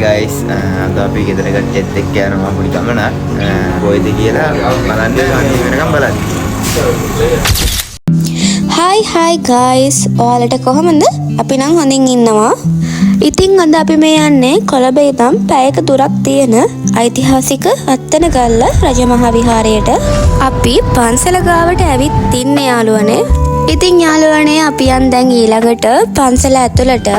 guys, අද අපි ගෙදරකට jet එක යනවා පොඩි ගමනක්. කොයිද කියලා බලන්න අනිත් වෙනකම් බලන්න. Hi guys, ඔයාලට කොහමද? අපි නම් හොඳින් ඉන්නවා. ඉතින් අද අපි මේ යන්නේ කොළඹ ඉඳන් පැයක දුරක් තියෙන ඓතිහාසික අත්තනගල්ල රජමහා විහාරයට. අපි පන්සල ගාවට ඇවිත් ඉන්නේ යාළුවනේ. ඉතින් යාළුවනේ අපි යන් දැන් ඊළඟට පන්සල ඇතුළට.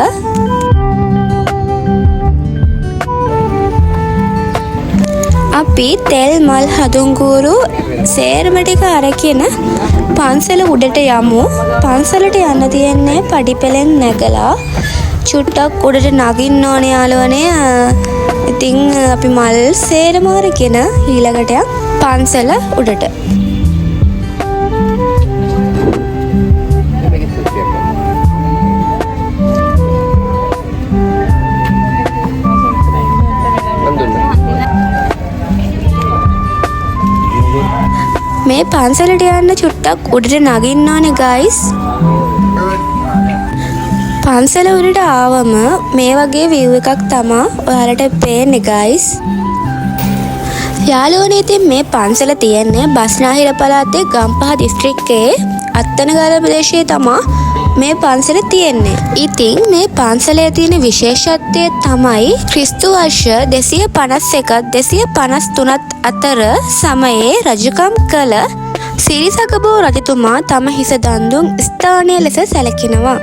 අපි තෙල් මල් හඳුන්ගුරු සේරම ටික අරගෙන පන්සල උඩට යමු. පන්සලට යන්න තියෙන්නේ පඩිපෙළෙන් නැගලා චුට්ටක් උඩට නගින්න ඕනේ යාළුවනේ. ඉතින් අපි මල් සේරම අරගෙන ඊළඟට පන්සල උඩට. මේ පන්සලට යන්න චුට්ටක් උඩට නගින්න ඕනේ guys. පන්සල උඩට ආවම මේ වගේ view එකක් තමයි ඔයාලට පේන්නේ guys. යාළුවනේ ඉතින් මේ පන්සල තියෙන්නේ බස්නාහිර පළාතේ ගම්පහ දිස්ත්‍රික්කයේ අත්තනගල ප්‍රදේශයේ තමයි මේ පන්සල තියෙන්නේ. ඉතින් මේ පන්සලේ තියෙන විශේෂත්වය තමයි ක්‍රිස්තු වර්ෂ 251 253 අතර සමයේ රජකම් කළ සිරිසගබෝ රජතුමා තම හිස දන් දුන් ස්ථානය ලෙස සැලකෙනවා.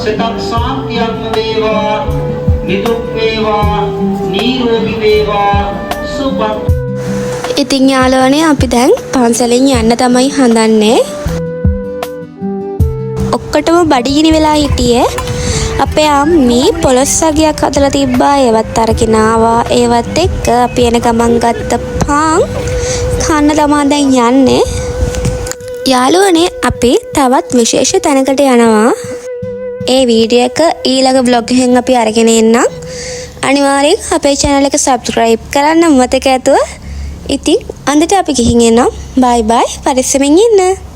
සිතක් සාන්තියක්ම වේවා, නිදුක් වේවා, නිරෝගී වේවා, සුවපත්. ඉතින් යාළුවනේ අපි දැන් පන්සලෙන් යන්න තමයි හදන්නේ. ඔක්කොටම බඩගිනි වෙලා හිටියේ. අපේ අම්මී පොලොස්සගයක් හදලා තිබ්බා. ඒවත් අරගෙන ආවා. ඒවත් එක්ක අපි එන ගමන් ගත්ත පාන් කන්න තමයි දැන් යන්නේ. යාළුවනේ අපි තවත් විශේෂ තැනකට යනවා. ඒ වීඩියෝ එක ඊළඟ vlog එකෙන් අපි අරගෙන එන්නම්. අනිවාර්යෙන් අපේ channel එක subscribe කරන්න මතක ඇතුව. ඉතින් අන්දට අපි ගිහින් එන්නම්. bye bye. පරිස්සමෙන් ඉන්න.